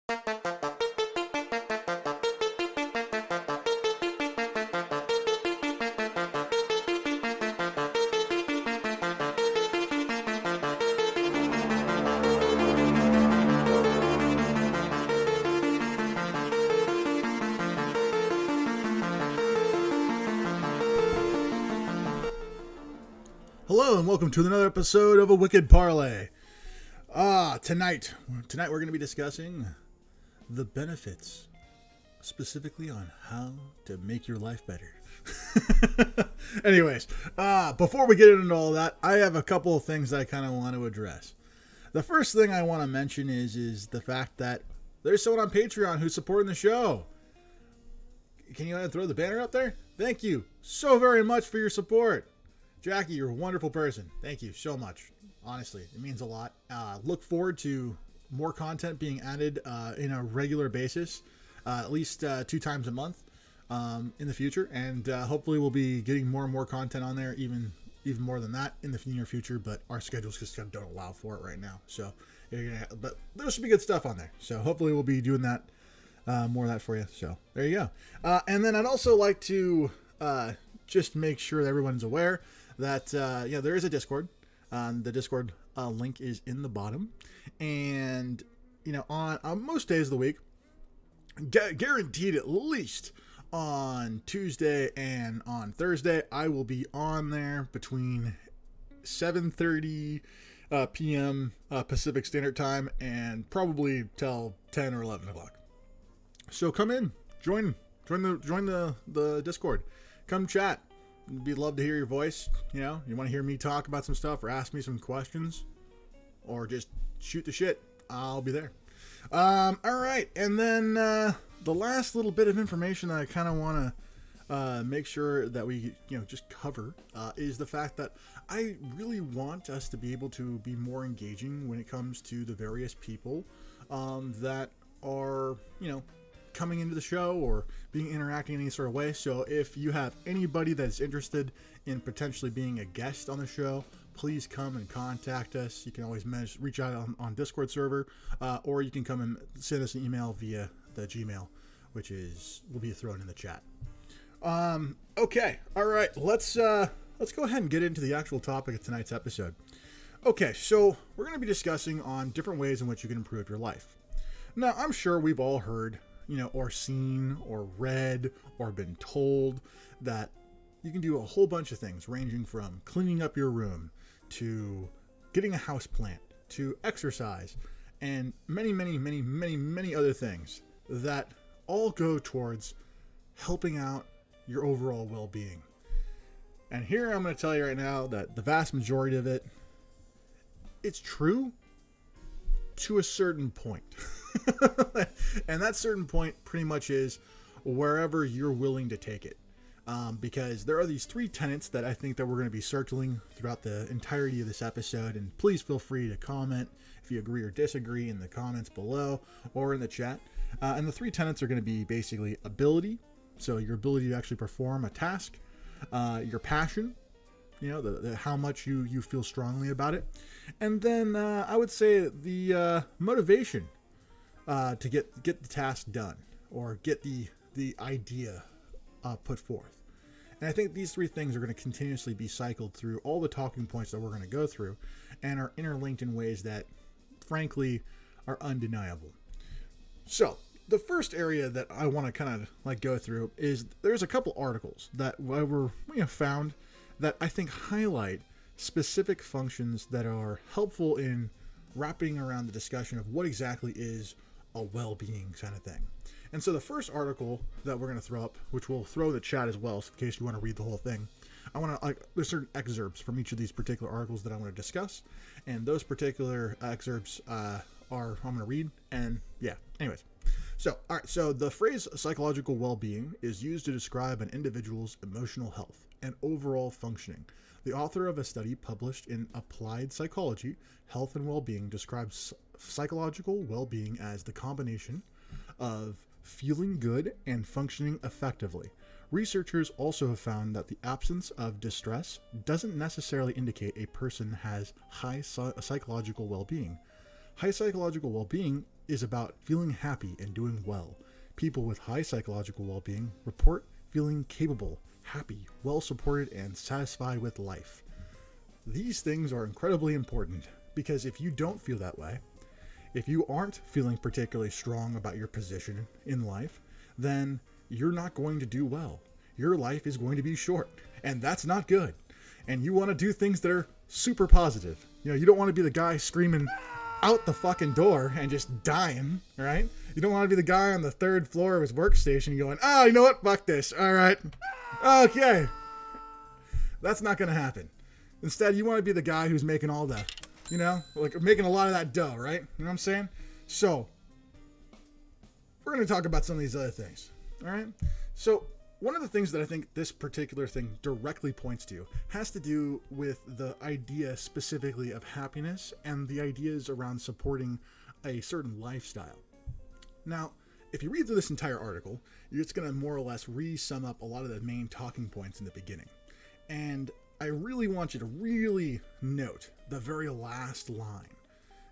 Hello and welcome to another episode of a Wicked Parley. Tonight we're going to be discussing the benefits, specifically on how to make your life better. Anyways, before we get into all that, I have a couple of things that I kind of want to address. The first thing I want to mention is the fact that there's someone on Patreon who's supporting the show. Can you throw the banner up there? Thank you so very much for your support. Jackie, you're a wonderful person. Thank you so much. Honestly, it means a lot. Look forward to more content being added in a regular basis, at least 2 times a month in the future. And hopefully we'll be getting more and more content on there, even more than that in the near future. But our schedules just don't allow for it right now. So, but there should be good stuff on there. So hopefully we'll be doing that, more of that for you. So there you go. And then I'd also like to just make sure that everyone's aware that there is a Discord. The Discord link is in the bottom, and on most days of the week, guaranteed at least on Tuesday and on Thursday, I will be on there between 7:30 p.m. Pacific Standard Time and probably till 10 or 11 o'clock. So come in, join the Discord, come chat. We'd love to hear your voice. You want to hear me talk about some stuff or ask me some questions or just shoot the shit, I'll be there. All right. And then the last little bit of information that I kind of want to make sure that we just cover is the fact that I really want us to be able to be more engaging when it comes to the various people that are coming into the show or being interacting in any sort of way. So if you have anybody that's interested in potentially being a guest on the show, please come and contact us. You can always reach out on Discord server, or you can come and send us an email via the Gmail, which will be thrown in the chat. Okay, all right, let's go ahead and get into the actual topic of tonight's episode. Okay, so we're going to be discussing on different ways in which you can improve your life. Now, I'm sure we've all heard or seen or read or been told that you can do a whole bunch of things, ranging from cleaning up your room to getting a house plant to exercise and many, many, many, many, many other things that all go towards helping out your overall well-being. And here I'm going to tell you right now that the vast majority of it's true to a certain point. And that certain point pretty much is wherever you're willing to take it. Because there are these 3 tenets that I think that we're going to be circling throughout the entirety of this episode. And please feel free to comment if you agree or disagree in the comments below or in the chat. And the 3 tenets are going to be basically ability. So your ability to actually perform a task, your passion, the how much you feel strongly about it. And then I would say the motivation to get the task done or get the idea put forth. And I think these 3 things are going to continuously be cycled through all the talking points that we're going to go through and are interlinked in ways that, frankly, are undeniable. So the first area that I want to kind of go through is there's a couple articles that were found that I think highlight specific functions that are helpful in wrapping around the discussion of what exactly is a well-being kind of thing. And so the first article that we're going to throw up, which we'll throw in the chat as well, so in case you want to read the whole thing, there's certain excerpts from each of these particular articles that I want to discuss, and those particular excerpts I'm going to read, and yeah, anyways. So, all right, so the phrase psychological well-being is used to describe an individual's emotional health and overall functioning. The author of a study published in Applied Psychology, Health and Well-Being describes psychological well-being as the combination of feeling good and functioning effectively. Researchers also have found that the absence of distress doesn't necessarily indicate a person has high psychological well-being. High psychological well-being is about feeling happy and doing well. People with high psychological well-being report feeling capable, happy, well-supported, and satisfied with life. These things are incredibly important because if you don't feel that way, if you aren't feeling particularly strong about your position in life, then you're not going to do well. Your life is going to be short, and that's not good. And you want to do things that are super positive. You know, you don't want to be the guy screaming out the fucking door and just dying, right? You don't want to be the guy on the third floor of his workstation going, oh, you know what? Fuck this. All right. Okay. That's not going to happen. Instead, you want to be the guy who's making all the, you know, like making a lot of that dough, right? You know what I'm saying? So, we're going to talk about some of these other things. All right? So, one of the things that I think this particular thing directly points to has to do with the idea specifically of happiness and the ideas around supporting a certain lifestyle. Now, if you read through this entire article, you're just going to more or less re-sum up a lot of the main talking points in the beginning. And I really want you to really note the very last line.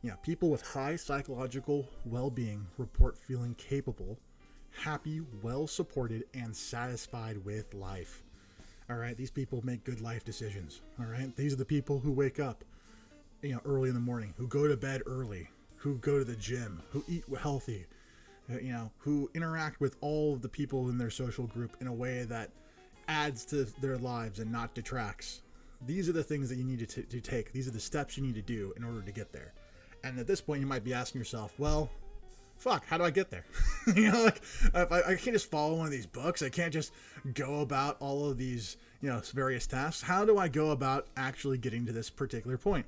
You know, people with high psychological well-being report feeling capable, happy, well-supported, and satisfied with life. All right, these people make good life decisions. All right, these are the people who wake up, you know, early in the morning, who go to bed early, who go to the gym, who eat healthy, you know, who interact with all of the people in their social group in a way that adds to their lives and not detracts. These are the things that you need to take. These are the steps you need to do in order to get there. And at this point, you might be asking yourself, well, fuck, how do I get there? You know, like, I can't just follow one of these books. I can't just go about all of these, you know, various tasks. How do I go about actually getting to this particular point?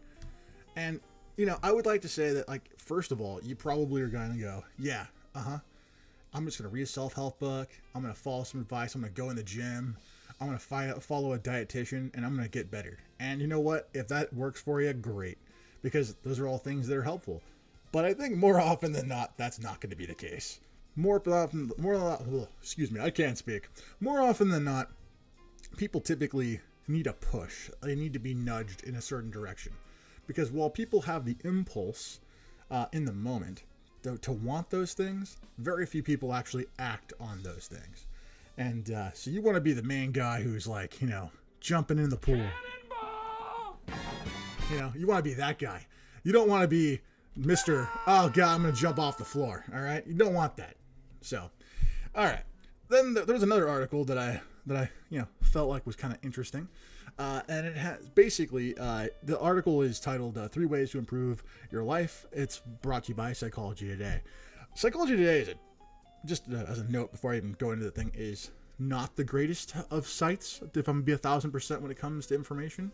And, you know, I would like to say that, like, first of all, you probably are going to go, yeah, I'm just going to read a self-help book. I'm going to follow some advice. I'm going to go in the gym. I'm going to follow a dietitian, and I'm going to get better. And you know what? If that works for you, great. Because those are all things that are helpful. But I think more often than not, that's not going to be the case. More often than not, people typically need a push. They need to be nudged in a certain direction. Because while people have the impulse in the moment to want those things, very few people actually act on those things. And so you want to be the main guy who's like, you know, jumping in the pool. Cannonball! You know, you want to be that guy. You don't want to be Mr. Oh God, I'm going to jump off the floor. All right. You don't want that. So, all right. Then there's another article that I you know, felt like was kind of interesting. And it has basically, the article is titled 3 Ways to Improve Your Life. It's brought to you by Psychology Today. Psychology Today is just as a note before I even go into the thing, is not the greatest of sites, if I'm going to be 1,000% when it comes to information.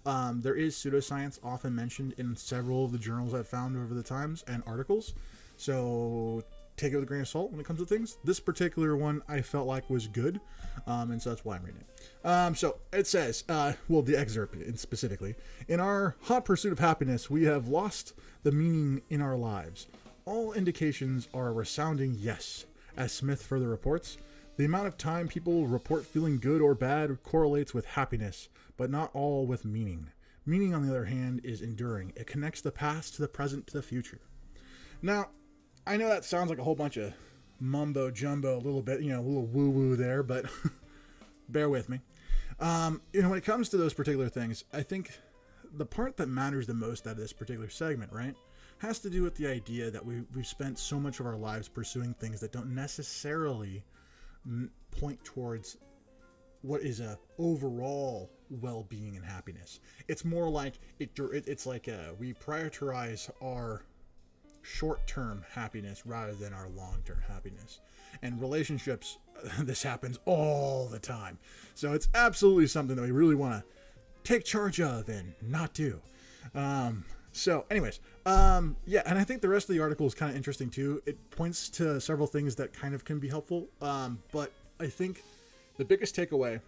There is pseudoscience often mentioned in several of the journals I've found over the times and articles. So take it with a grain of salt when it comes to things. This particular one I felt like was good. And so that's why I'm reading it. So it says, well, the excerpt specifically, in our hot pursuit of happiness, we have lost the meaning in our lives. All indications are a resounding yes. As Smith further reports, the amount of time people report feeling good or bad correlates with happiness, but not all with meaning. Meaning, on the other hand, is enduring. It connects the past to the present to the future. Now, I know that sounds like a whole bunch of mumbo jumbo, a little bit, you know, a little woo woo there, but bear with me. You know, when it comes to those particular things, I think the part that matters the most out of this particular segment, right, has to do with the idea that we've spent so much of our lives pursuing things that don't necessarily point towards what is a overall well-being and happiness. It's more like it's like we prioritize our short-term happiness rather than our long-term happiness. And relationships, this happens all the time. So it's absolutely something that we really want to take charge of and not do. So anyways, yeah, and I think the rest of the article is kind of interesting too. It points to several things that kind of can be helpful. But I think the biggest takeaway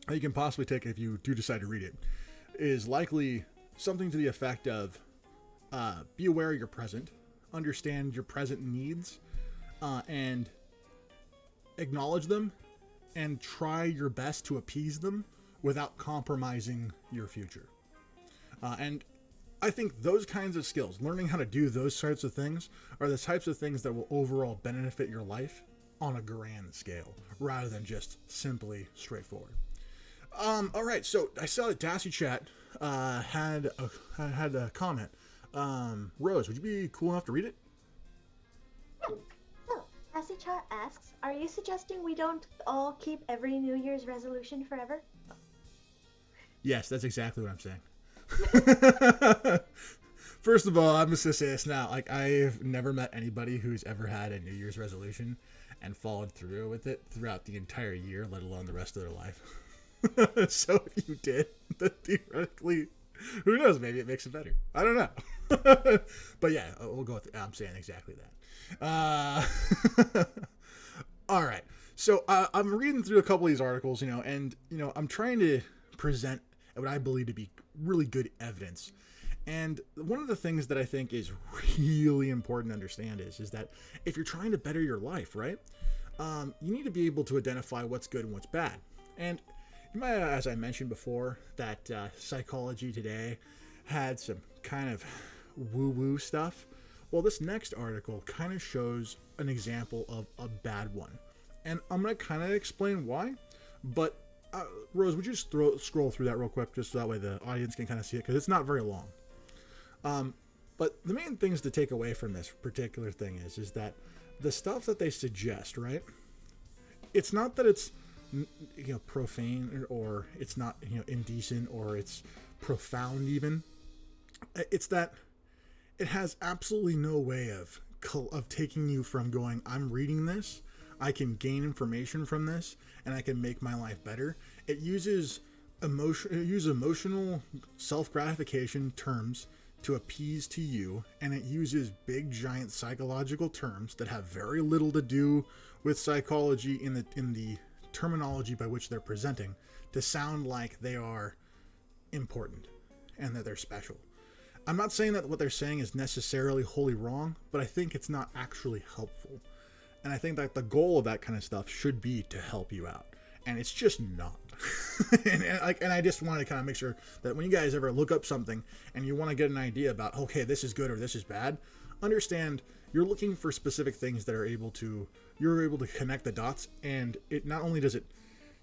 that you can possibly take if you do decide to read it is likely something to the effect of, be aware of your present, understand your present needs, and acknowledge them and try your best to appease them without compromising your future. And I think those kinds of skills, learning how to do those types of things, are the types of things that will overall benefit your life on a grand scale, rather than just simply straightforward. All right, so I saw that Dassy Chat had a comment. Rose, would you be cool enough to read it? So, Chat asks, are you suggesting we don't all keep every New Year's resolution forever? Yes, that's exactly what I'm saying. First of all, I'm just gonna say this now. Like, I've never met anybody who's ever had a New Year's resolution and followed through with it throughout the entire year, let alone the rest of their life. So if you did, then theoretically, who knows? Maybe it makes it better. I don't know. But yeah, we'll go with I'm saying exactly that. All right. So I'm reading through a couple of these articles, and I'm trying to present what I believe to be really good evidence. And one of the things that I think is really important to understand is that if you're trying to better your life, right, you need to be able to identify what's good and what's bad. And you might, as I mentioned before, that Psychology Today had some kind of woo-woo stuff. Well, this next article kind of shows an example of a bad one. And I'm going to kind of explain why. But, Rose, would you just scroll through that real quick, just so that way the audience can kind of see it, because it's not very long. But the main things to take away from this particular thing is that the stuff that they suggest, right? It's not that it's profane, or it's not indecent, or it's profound even. It's that it has absolutely no way of taking you from going, I'm reading this, I can gain information from this, and I can make my life better. It uses emotional self-gratification terms to appease to you, and it uses big giant psychological terms that have very little to do with psychology in the terminology by which they're presenting, to sound like they are important and that they're special. I'm not saying that what they're saying is necessarily wholly wrong, but I think it's not actually helpful. And I think that the goal of that kind of stuff should be to help you out. And it's just not. and I just want to kind of make sure that when you guys ever look up something and you want to get an idea about, okay, this is good or this is bad, understand you're looking for specific things that you're able to connect the dots. And it not only does it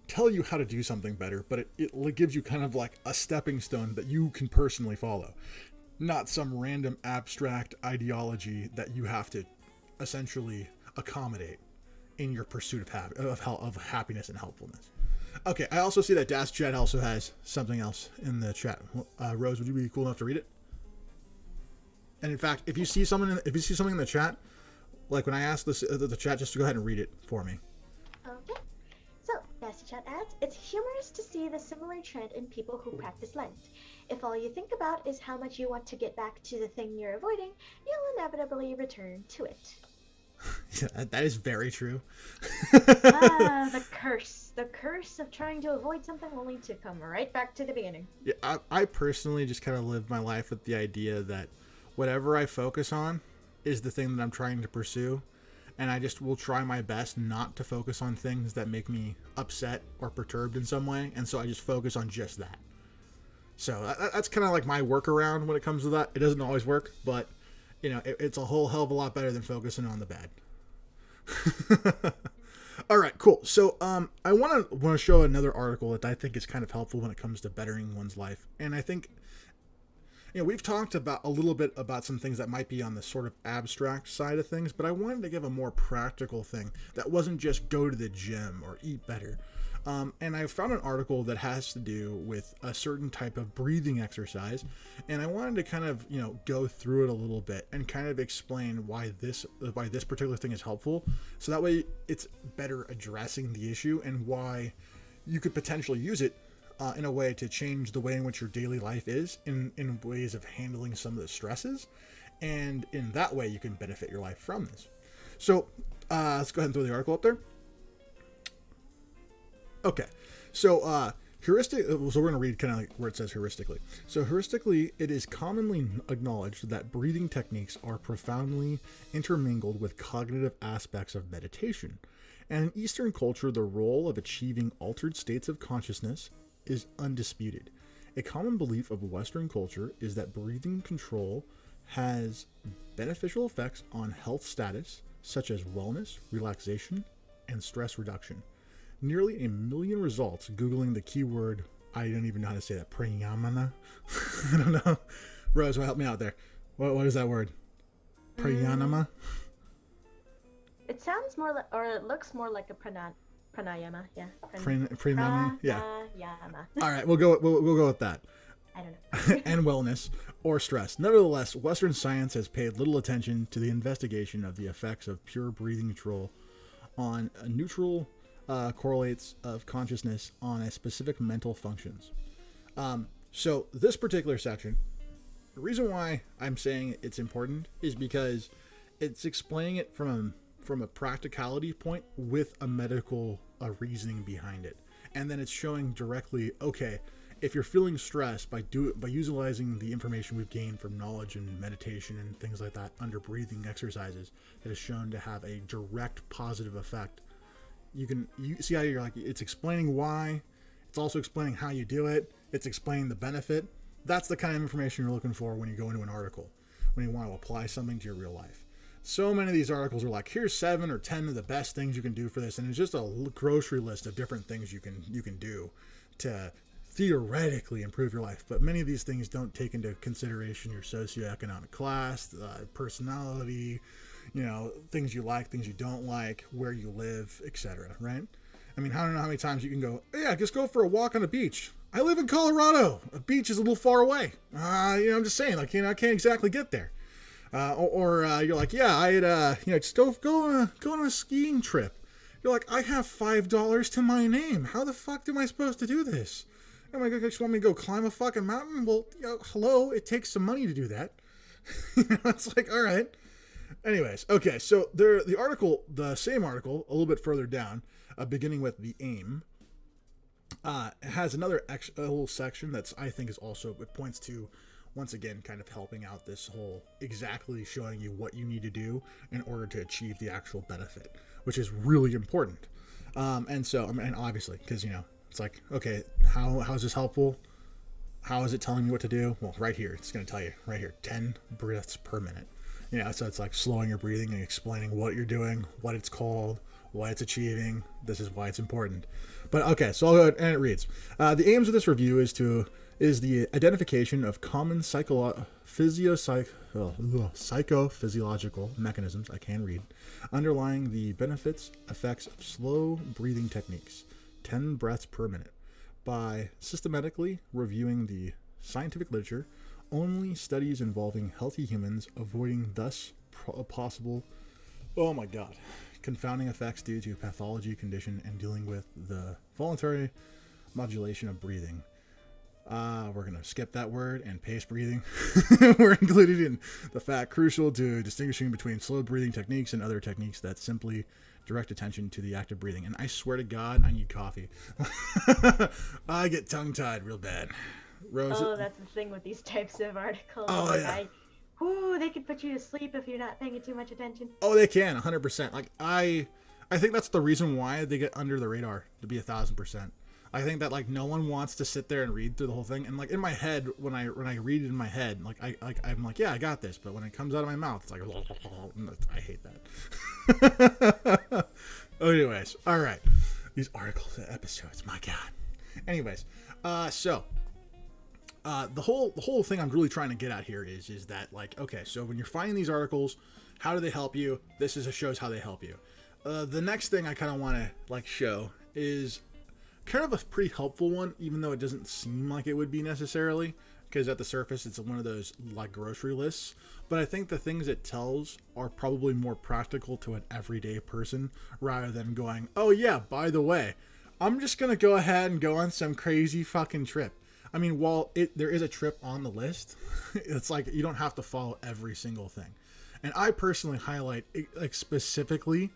tell you how to do something better, but it gives you kind of like a stepping stone that you can personally follow. Not some random abstract ideology that you have to essentially accommodate in your pursuit of happiness and helpfulness. Okay, I also see that Das Chat also has something else in the chat. Rose, would you be cool enough to read it? And in fact, if you see something in the chat, like when I ask the chat, just to go ahead and read it for me. Okay. So, Dassy Chat adds, it's humorous to see the similar trend in people who practice Lent. If all you think about is how much you want to get back to the thing you're avoiding, you'll inevitably return to it. Yeah, that is very true. The curse of trying to avoid something only to come right back to the beginning. Yeah, I personally just kind of live my life with the idea that whatever I focus on is the thing that I'm trying to pursue, and I just will try my best not to focus on things that make me upset or perturbed in some way, and so I just focus on just that. So that's kind of like my workaround when it comes to that. It doesn't always work, but it's a whole hell of a lot better than focusing on the bad. All right, cool. So I want to show another article that I think is kind of helpful when it comes to bettering one's life. And I think we've talked about a little bit about some things that might be on the sort of abstract side of things, but I wanted to give a more practical thing that wasn't just go to the gym or eat better. And I found an article that has to do with a certain type of breathing exercise, and I wanted to kind of go through it a little bit and kind of explain why this particular thing is helpful, so that way it's better addressing the issue and why you could potentially use it in a way to change the way in which your daily life is in ways of handling some of the stresses, and in that way you can benefit your life from this. So let's go ahead and throw the article up there. Okay, so heuristic. So we're going to read kind of like where it says heuristically. So heuristically, it is commonly acknowledged that breathing techniques are profoundly intermingled with cognitive aspects of meditation. And in Eastern culture, the role of achieving altered states of consciousness is undisputed. A common belief of Western culture is that breathing control has beneficial effects on health status, such as wellness, relaxation, and stress reduction. Nearly 1 million results Googling the keyword, I don't even know how to say that, pranayama? I don't know. Rose, help me out there. What is that word? Pranayama? It sounds more like, or it looks more like a pranayama, yeah. Pranayama? Yeah. Pranayama. All right, we'll go with that. I don't know. And wellness or stress. Nevertheless, Western science has paid little attention to the investigation of the effects of pure breathing control on neutral correlates of consciousness on a specific mental functions. So this particular section, the reason why I'm saying it's important is because it's explaining it from a practicality point with a medical reasoning behind it, and then it's showing directly, okay, if you're feeling stressed by utilizing the information we've gained from knowledge and meditation and things like that under breathing exercises that is shown to have a direct positive effect. You see how you're like, it's explaining why, it's also explaining how you do it, it's explaining the benefit. That's the kind of information you're looking for when you go into an article, when you want to apply something to your real life. So many of these articles are like, here's 7 or 10 of the best things you can do for this, and it's just a grocery list of different things you can do to theoretically improve your life. But many of these things don't take into consideration your socioeconomic class, personality, things you like, things you don't like, where you live, etc. Right? I mean, I don't know how many times you can go, yeah, just go for a walk on a beach. I live in Colorado. A beach is a little far away. I'm just saying, I can't exactly get there. Or you're like, yeah, just go on a skiing trip. You're like, I have $5 to my name. How the fuck am I supposed to do this? Am I just want me to go climb a fucking mountain? Well, hello, it takes some money to do that. It's like, all right. Anyways, okay, so the same article, a little bit further down, beginning with the aim, has another a little section that's, I think, is also, it points to, once again, kind of helping out this whole, exactly showing you what you need to do in order to achieve the actual benefit, which is really important. And so, and obviously, because, it's like, okay, how is this helpful? How is it telling me what to do? Well, right here, it's going to tell you, right here, 10 breaths per minute. So it's like slowing your breathing and explaining what you're doing, what it's called, what it's achieving. This is why it's important. But okay, so I'll go ahead, and it reads. The aims of this review is the identification of common psychophysiological mechanisms, I can read, underlying the benefits, effects of slow breathing techniques, 10 breaths per minute, by systematically reviewing the scientific literature, only studies involving healthy humans, avoiding thus possible, confounding effects due to pathology, condition, and dealing with the voluntary modulation of breathing. We're going to skip that word and pace breathing. We're included in the fact crucial to distinguishing between slow breathing techniques and other techniques that simply direct attention to the act of breathing. And I swear to God, I need coffee. I get tongue-tied real bad. Rose, that's the thing with these types of articles. Oh, yeah. They could put you to sleep if you're not paying too much attention. Oh, they can, 100%. Like, I think that's the reason why they get under the radar, to be 1,000%. I think that, like, no one wants to sit there and read through the whole thing. And, like, in my head, when I read it in my head, like, I'm like, yeah, I got this. But when it comes out of my mouth, it's like, I hate that. Anyways, all right. These articles and episodes, my God. Anyways, so the whole thing I'm really trying to get at here is that, like, okay, so when you're finding these articles, how do they help you? This shows how they help you. The next thing I kind of want to, like, show is kind of a pretty helpful one, even though it doesn't seem like it would be necessarily, because at the surface it's one of those, like, grocery lists. But I think the things it tells are probably more practical to an everyday person, rather than going, oh yeah, by the way, I'm just gonna go ahead and go on some crazy fucking trip. I mean, while there is a trip on the list, it's like you don't have to follow every single thing. And I personally highlight, like, specifically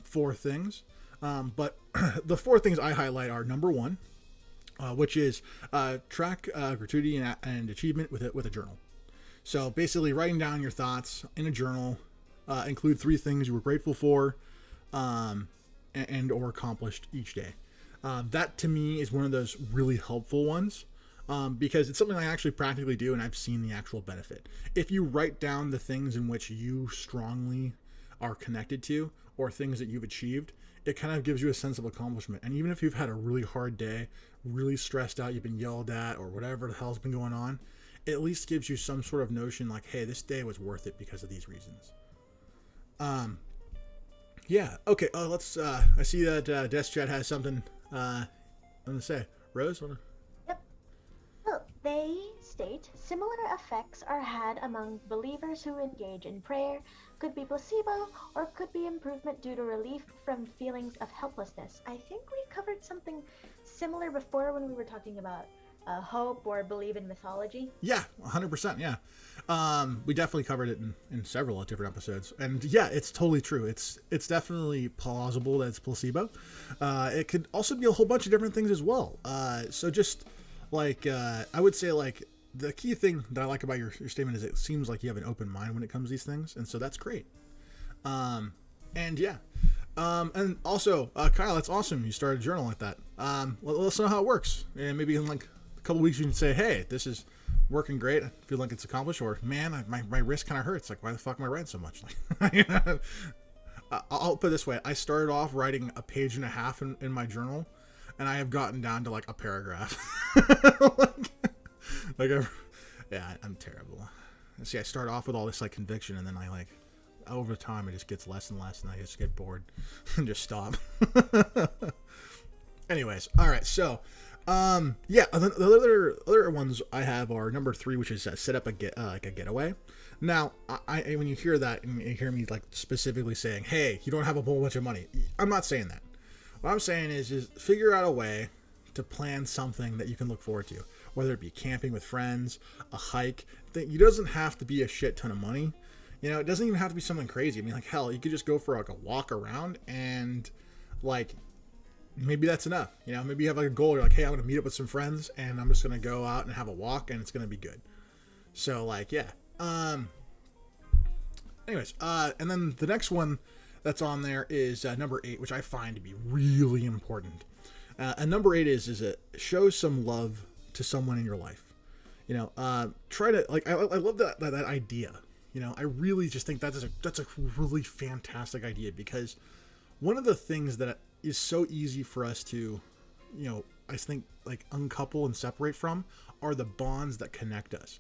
4 things. But the 4 things I highlight are, number 1, which is track gratuity and achievement with a journal. So basically, writing down your thoughts in a journal, include 3 things you were grateful for, and or accomplished each day. That to me is one of those really helpful ones. because it's something I actually practically do, and I've seen the actual benefit. If you write down the things in which you strongly are connected to, or things that you've achieved, it kind of gives you a sense of accomplishment. And even if you've had a really hard day, really stressed out, you've been yelled at, or whatever the hell's been going on, it at least gives you some sort of notion like, hey, this day was worth it because of these reasons. Yeah. Okay. Let's. I see that Desk Chat has something. To say. Rose. Yep. So they state similar effects are had among believers who engage in prayer. Could be placebo or could be improvement due to relief from feelings of helplessness. I think we covered something similar before when we were talking about hope or believe in mythology. Yeah, 100%. Yeah. We definitely covered it in several different episodes, and yeah, it's totally true. It's definitely plausible that it's placebo. It could also be a whole bunch of different things as well. So just like I would say, like the key thing that I like about your statement is it seems like you have an open mind when it comes to these things, and so that's great. And yeah. And also, Kyle, that's awesome. You started a journal like that. Let us know how it works, and maybe in like a couple weeks you can say, hey, this is working great. I feel like it's accomplished. Or, man, my wrist kind of hurts. Like, why the fuck am I writing so much? Like, I'll put it this way. I started off writing a page and a half in my journal, and I have gotten down to like a paragraph. I'm terrible. See, I start off with all this like conviction, and then I like over time it just gets less and less, and I just get bored and just stop. Anyways, all right, so yeah, the other ones I have are number 3, which is set up like a getaway. Now, I when you hear that and you hear me like specifically saying, hey, you don't have a whole bunch of money, I'm not saying that. What I'm saying is figure out a way to plan something that you can look forward to, whether it be camping with friends, a hike. It doesn't have to be a shit ton of money. You know, it doesn't even have to be something crazy. I mean, like, hell, you could just go for like a walk around, and like maybe that's enough. You know, maybe you have like a goal. You're like, hey, I'm going to meet up with some friends, and I'm just going to go out and have a walk, and it's going to be good. So like, yeah. Anyways, and then the next one that's on there is number 8, which I find to be really important. And number 8 is it shows some love to someone in your life. You know, try to like. I love that idea. You know, I really just think that's a really fantastic idea, because one of the things that is so easy for us to, you know, I think like uncouple and separate from are the bonds that connect us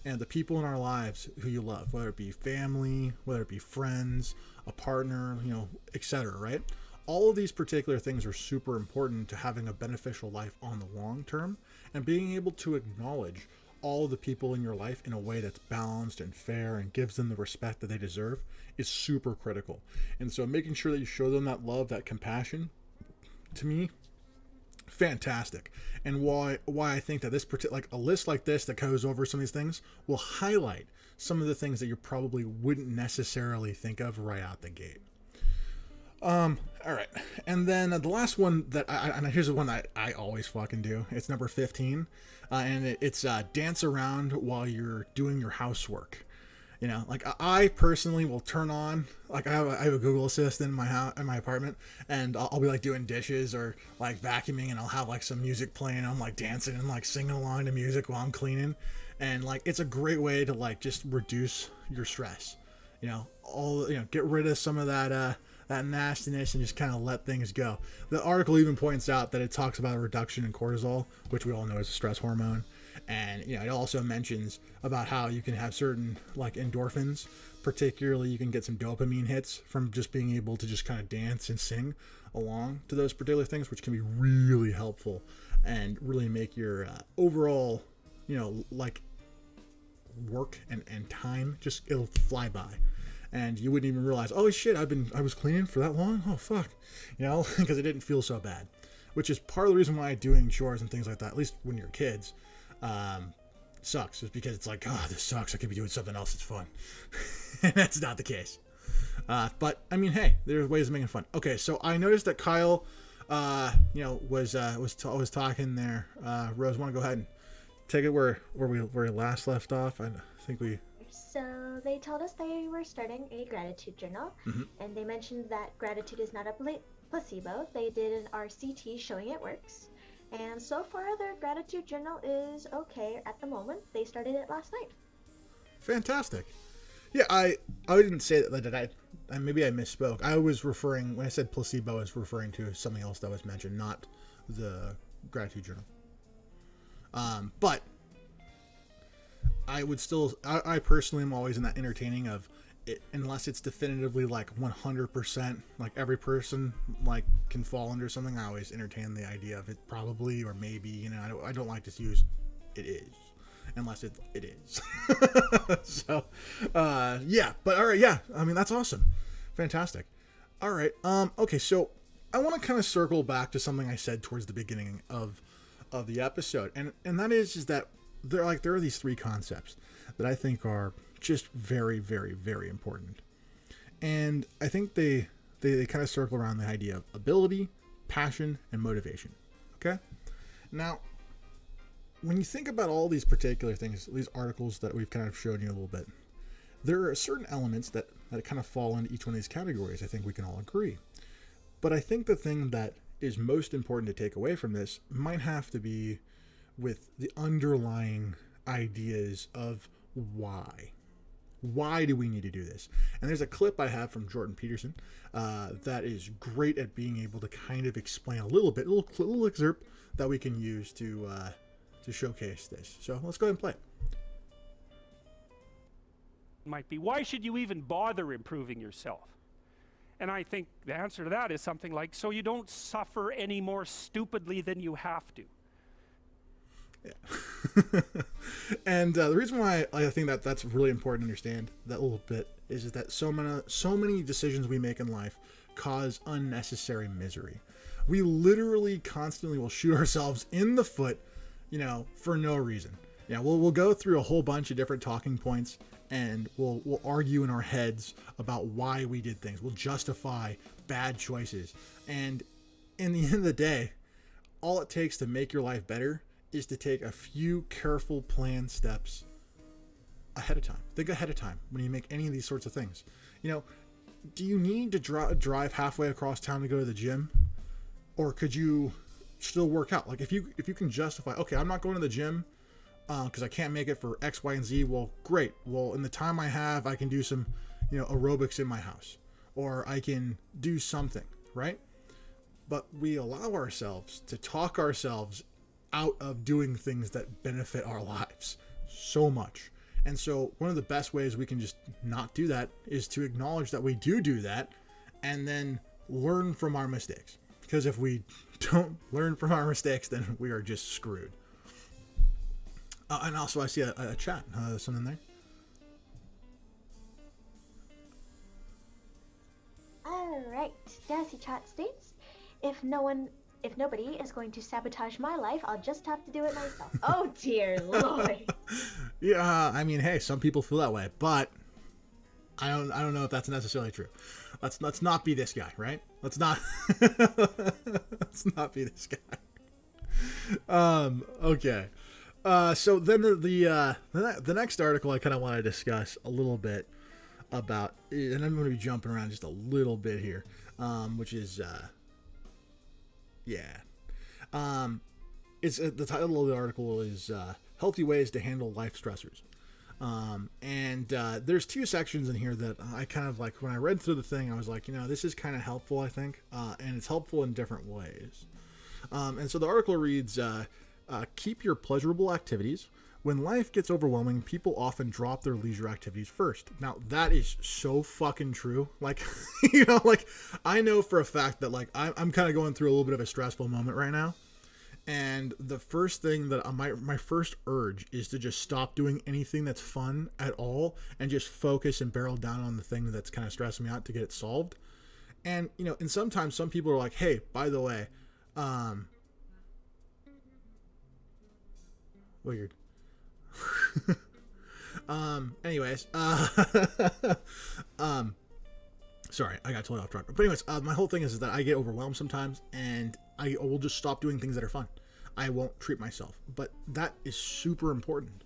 and the people in our lives who you love, whether it be family, whether it be friends, a partner, you know, etc. Right? All of these particular things are super important to having a beneficial life on the long term, and being able to acknowledge all of the people in your life in a way that's balanced and fair and gives them the respect that they deserve is super critical. And so making sure that you show them that love, that compassion, to me, fantastic. And why I think that this like a list like this that goes over some of these things will highlight some of the things that you probably wouldn't necessarily think of right out the gate. All right, and then the last one that and here's the one that I always fucking do. It's number 15, and it's dance around while you're doing your housework. You know, like I personally will turn on, like I have a Google Assistant in my house, in my apartment, and I'll be like doing dishes or like vacuuming, and I'll have like some music playing. I'm like dancing and like singing along to music while I'm cleaning, and like it's a great way to like just reduce your stress. You know, get rid of some of that nastiness and just kind of let things go. The article even points out that it talks about a reduction in cortisol, which we all know is a stress hormone. And, you know, it also mentions about how you can have certain like endorphins, particularly you can get some dopamine hits from just being able to just kind of dance and sing along to those particular things, which can be really helpful and really make your overall, you know, like work and time just, it'll fly by. And you wouldn't even realize, oh shit, I was cleaning for that long? Oh fuck. You know, because it didn't feel so bad. Which is part of the reason why doing chores and things like that, at least when you're kids, sucks. Is because it's like, oh, this sucks. I could be doing something else that's fun. And that's not the case. But I mean, hey, there's ways of making it fun. Okay, so I noticed that Kyle, you know, was talking there. Rose, want to go ahead and take it where we last left off? I think we. So they told us they were starting a gratitude journal, and they mentioned that gratitude is not a placebo. They did an RCT showing it works. And so far, their gratitude journal is okay at the moment. They started it last night. Fantastic. Yeah, I didn't say that. Maybe I misspoke. I was referring, when I said placebo, I was referring to something else that was mentioned, not the gratitude journal. But I would still, I personally am always in that entertaining of it, unless it's definitively like 100%, like every person like can fall under something. I always entertain the idea of it probably or maybe. You know, I don't like to use it is, unless it is. So, yeah. But all right, yeah. I mean, that's awesome, fantastic. All right. Okay, so I want to kind of circle back to something I said towards the beginning of the episode, and that is that there are these three concepts that I think are just very, very, very important. And I think they kind of circle around the idea of ability, passion, and motivation. Okay? Now, when you think about all these particular things, these articles that we've kind of shown you a little bit, there are certain elements that kind of fall into each one of these categories. I think we can all agree. But I think the thing that is most important to take away from this might have to be with the underlying ideas of why. Why do we need to do this? And there's a clip I have from Jordan Peterson that is great at being able to kind of explain a little bit, a little excerpt that we can use to showcase this. So let's go ahead and play it. Might be, why should you even bother improving yourself? And I think the answer to that is something like, so you don't suffer any more stupidly than you have to. Yeah. And the reason why I think that that's really important to understand that little bit is that so many decisions we make in life cause unnecessary misery. We literally constantly will shoot ourselves in the foot, you know, for no reason. Yeah, we'll go through a whole bunch of different talking points, and we'll argue in our heads about why we did things. We'll justify bad choices, and in the end of the day, all it takes to make your life better is to take a few careful planned steps ahead of time. Think ahead of time when you make any of these sorts of things. You know, do you need to drive halfway across town to go to the gym? Or could you still work out? Like if you can justify, okay, I'm not going to the gym because I can't make it for X, Y, and Z. Well, great. Well, in the time I have, I can do some, you know, aerobics in my house, or I can do something, right? But we allow ourselves to talk ourselves out of doing things that benefit our lives so much. And so one of the best ways we can just not do that is to acknowledge that we do that and then learn from our mistakes. Because if we don't learn from our mistakes, then we are just screwed. And also I see a chat, something there. Alright, Dassy Chat states, if nobody is going to sabotage my life, I'll just have to do it myself. Oh dear Lord. Yeah, I mean, hey, some people feel that way, but I don't know if that's necessarily true. Let's not be this guy, right? Let's not be this guy. Okay. So then the next article I kind of want to discuss a little bit about, and I'm going to be jumping around just a little bit here, which is it's the title of the article is Healthy Ways to Handle Life Stressors. And there's two sections in here that I kind of like, when I read through the thing, I was like, you know, this is kind of helpful, I think, and it's helpful in different ways. And so the article reads, keep your pleasurable activities. When life gets overwhelming, people often drop their leisure activities first. Now, that is so fucking true. Like, you know, like, I know for a fact that, like, I'm kind of going through a little bit of a stressful moment right now. And the first thing that my first urge is to just stop doing anything that's fun at all and just focus and barrel down on the thing that's kind of stressing me out to get it solved. And, you know, and sometimes some people are like, hey, by the way, weird. Anyways, sorry, I got totally off track. But anyways, my whole thing is that I get overwhelmed sometimes, and I will just stop doing things that are fun. I won't treat myself, but that is super important.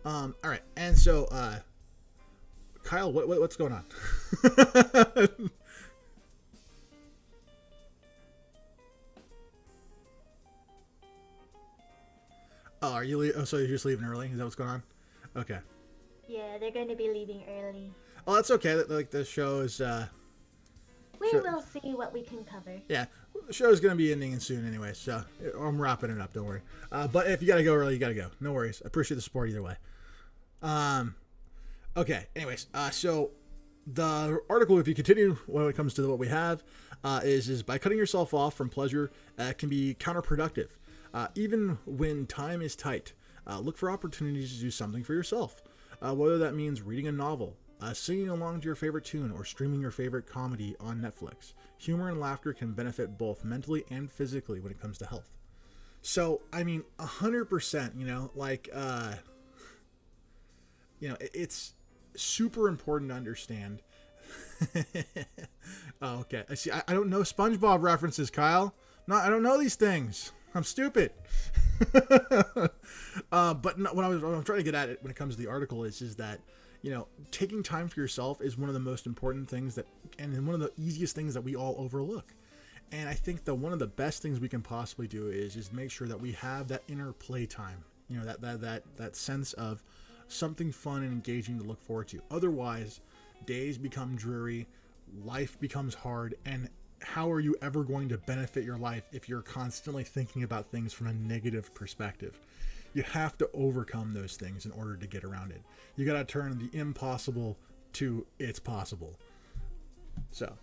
All right, and so, Kyle, what's going on? Oh, are you? So you're just leaving early? Is that what's going on? Okay. Yeah, they're going to be leaving early. Oh, that's okay. Like the show is. We Sure. will see what we can cover. Yeah, the show is gonna be ending soon anyway, so I'm wrapping it up. Don't worry. But if you gotta go early, you gotta go. No worries. I appreciate the support either way. Okay. Anyways, so the article, if you continue when it comes to what we have, is by cutting yourself off from pleasure can be counterproductive. Even when time is tight, look for opportunities to do something for yourself. Whether that means reading a novel, singing along to your favorite tune, or streaming your favorite comedy on Netflix. Humor and laughter can benefit both mentally and physically when it comes to health. So, I mean, 100%, it's super important to understand. Oh, okay. I see. I don't know SpongeBob references, Kyle. No, I don't know these things. I'm stupid. But no, what I'm trying to get at it when it comes to the article is that, taking time for yourself is one of the most important things and one of the easiest things that we all overlook. And I think that one of the best things we can possibly do is make sure that we have that inner playtime, that sense of something fun and engaging to look forward to. Otherwise, days become dreary, life becomes hard, and how are you ever going to benefit your life if you're constantly thinking about things from a negative perspective? You have to overcome those things in order to get around it. You got to turn the impossible to it's possible. So,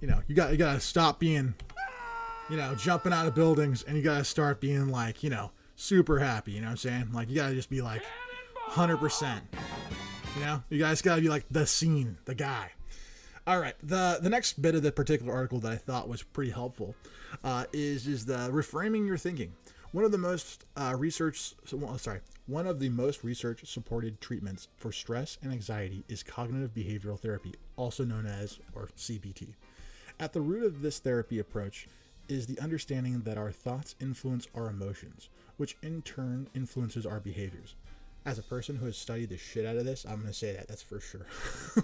you got to stop being, jumping out of buildings, and you got to start being like, super happy. You know what I'm saying? Like, you got to just be like 100%. You guys got to be like the scene, the guy. All right. The next bit of the particular article that I thought was pretty helpful is the reframing your thinking. One of the most research supported treatments for stress and anxiety is cognitive behavioral therapy, also known as, or CBT. At the root of this therapy approach is the understanding that our thoughts influence our emotions, which in turn influences our behaviors. As a person who has studied the shit out of this, I'm going to say that's for sure.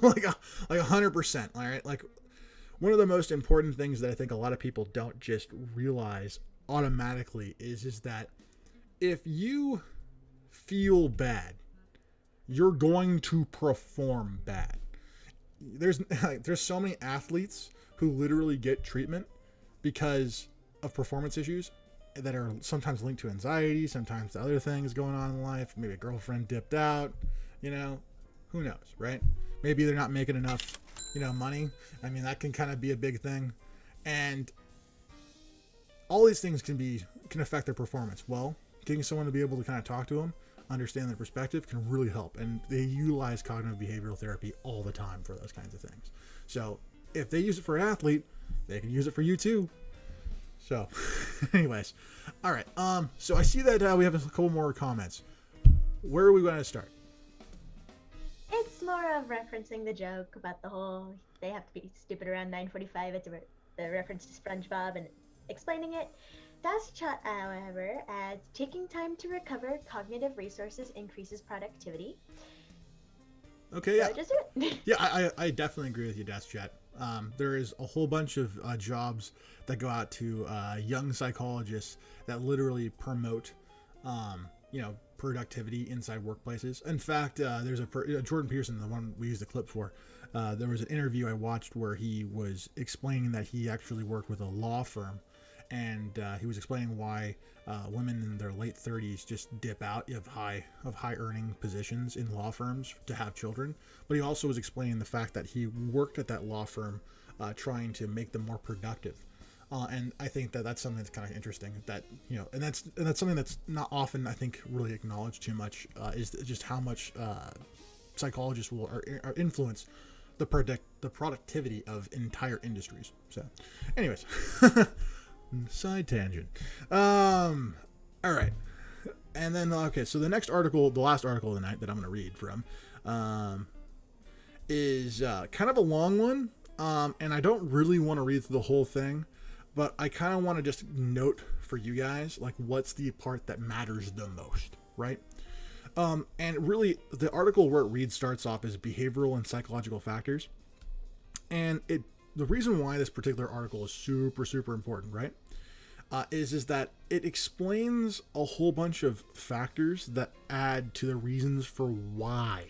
like 100%. All right. Like, one of the most important things that I think a lot of people don't just realize automatically is that if you feel bad, you're going to perform bad. There's so many athletes who literally get treatment because of performance issues that are sometimes linked to anxiety, sometimes to other things going on in life. Maybe a girlfriend dipped out, who knows, right? Maybe they're not making enough, money. I mean, that can kind of be a big thing. And all these things can affect their performance. Well, getting someone to be able to kind of talk to them, understand their perspective, can really help. And they utilize cognitive behavioral therapy all the time for those kinds of things. So if they use it for an athlete, they can use it for you too. So anyways, all right. So I see that we have a couple more comments. Where are we going to start? It's more of referencing the joke about the whole they have to be stupid around 9:45. It's the reference to SpongeBob and explaining it. Das Chat, however, adds taking time to recover cognitive resources increases productivity. Okay, yeah. So just do it. Yeah, I definitely agree with you, Das Chat. There is a whole bunch of jobs that go out to young psychologists that literally promote, productivity inside workplaces. In fact, there's Jordan Peterson, the one we used the clip for. There was an interview I watched where he was explaining that he actually worked with a law firm, and he was explaining why women in their late 30s just dip out of high earning positions in law firms to have children. But he also was explaining the fact that he worked at that law firm trying to make them more productive. And I think that's something that's kind of interesting, that and that's something that's not often, I think, really acknowledged too much, is just how much psychologists will influence the productivity of entire industries. So anyways, side tangent. All right. And then, okay, so the next article, the last article of the night that I'm going to read from, is kind of a long one. And I don't really want to read through the whole thing, but I kind of want to just note for you guys, like, what's the part that matters the most, right? And really, the article where it reads starts off as behavioral and psychological factors. And the reason why this particular article is super, super important, right? is that it explains a whole bunch of factors that add to the reasons for why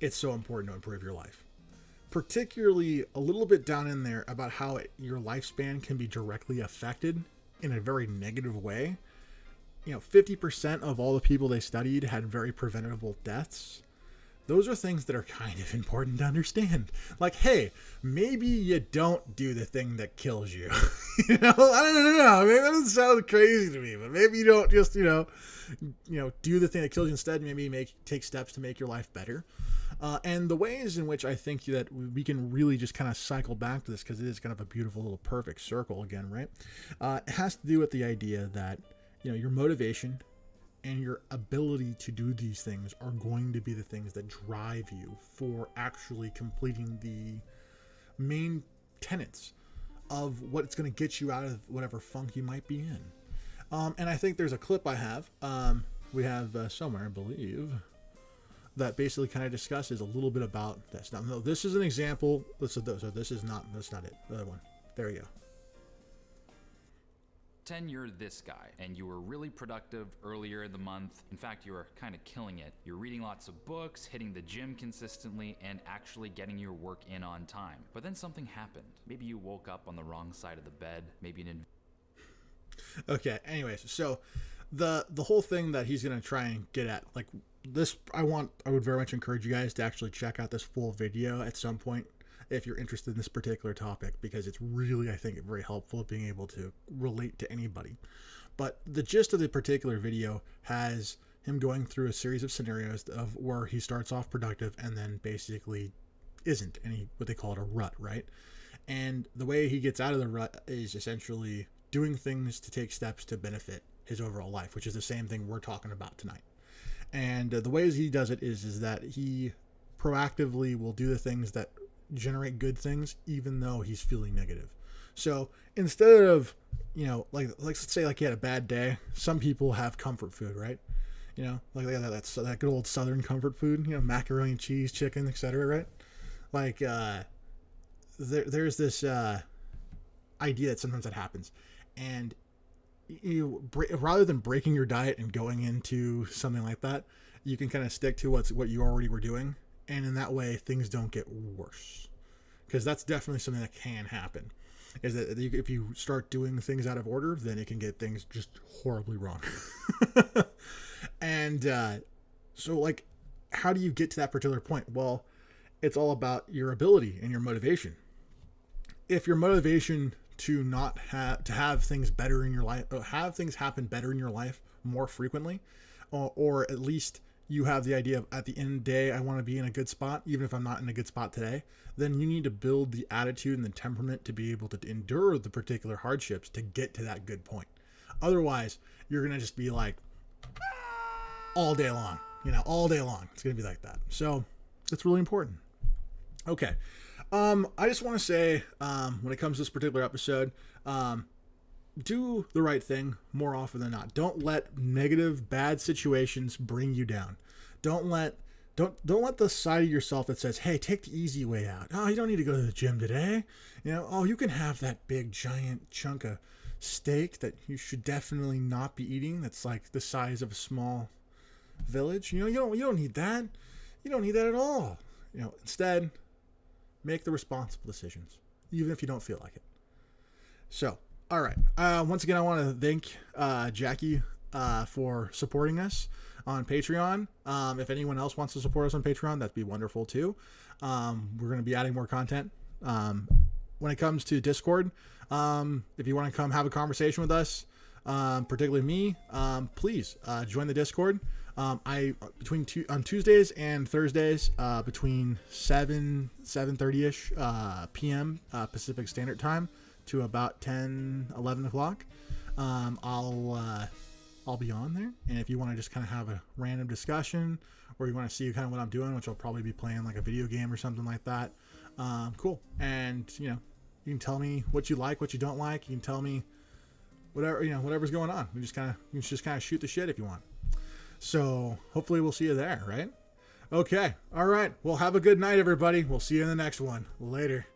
it's so important to improve your life. Particularly a little bit down in there about how your lifespan can be directly affected in a very negative way. 50% of all the people they studied had very preventable deaths. Those are things that are kind of important to understand. Like, hey, maybe you don't do the thing that kills you. I don't know. Maybe that doesn't sound crazy to me, but maybe you don't just, do the thing that kills you instead. Maybe take steps to make your life better. And the ways in which I think that we can really just kind of cycle back to this, because it is kind of a beautiful little perfect circle again, right? It has to do with the idea that, your motivation and your ability to do these things are going to be the things that drive you for actually completing the main tenets of what's going to get you out of whatever funk you might be in. And I think there's a clip I have, we have somewhere, I believe, that basically kind of discusses a little bit about this. Now, no, this is an example. So this is not, that's not it. The other one. There you go. 10, you're this guy, and you were really productive earlier in the month. In fact, you were kind of killing it. You're reading lots of books, hitting the gym consistently, and actually getting your work in on time. But then something happened. Maybe you woke up on the wrong side of the bed. Maybe Okay, anyways, so the whole thing that he's going to try and get at, like this, I would very much encourage you guys to actually check out this full video at some point if you're interested in this particular topic, because it's really, I think, very helpful at being able to relate to anybody. But the gist of the particular video has him going through a series of scenarios of where he starts off productive and then basically isn't, and what they call it a rut, right? And the way he gets out of the rut is essentially doing things to take steps to benefit his overall life, which is the same thing we're talking about tonight. And the ways he does it is that he proactively will do the things that generate good things, even though he's feeling negative. So instead of, like let's say like he had a bad day, some people have comfort food, right? Like that good old Southern comfort food, macaroni and cheese, chicken, etc., right? Like there's this idea that sometimes that happens, and rather than breaking your diet and going into something like that, you can kind of stick to what you already were doing. And in that way, things don't get worse. Because that's definitely something that can happen. Is that if you start doing things out of order, then it can get things just horribly wrong. And so, like, how do you get to that particular point? Well, it's all about your ability and your motivation. If your motivation to not have things better in your life, have things happen better in your life more frequently, or at least you have the idea of, at the end of the day, I want to be in a good spot, even if I'm not in a good spot today, then you need to build the attitude and the temperament to be able to endure the particular hardships to get to that good point. Otherwise, you're going to just be like, all day long, all day long. It's going to be like that. So it's really important. Okay. I just want to say, when it comes to this particular episode, do the right thing more often than not. Don't let negative, bad situations bring you down. Don't let the side of yourself that says, hey, take the easy way out. Oh, you don't need to go to the gym today. Oh, you can have that big giant chunk of steak that you should definitely not be eating. That's like the size of a small village. You don't need that. You don't need that at all. Instead, make the responsible decisions, even if you don't feel like it. So, all right. Once again, I want to thank Jackie for supporting us on Patreon. If anyone else wants to support us on Patreon, that'd be wonderful too. We're going to be adding more content. When it comes to Discord, if you want to come have a conversation with us, particularly me, please join the Discord. On Tuesdays and Thursdays, between 7:30ish p.m. Pacific Standard Time to about 11 o'clock, I'll be on there. And if you want to just kind of have a random discussion, or you want to see kind of what I'm doing, which I'll probably be playing like a video game or something like that, cool. And you can tell me what you like, what you don't like. You can tell me whatever whatever's going on. You can just kind of shoot the shit if you want. So hopefully we'll see you there, right? Okay. All right. Well, have a good night, everybody. We'll see you in the next one. Later.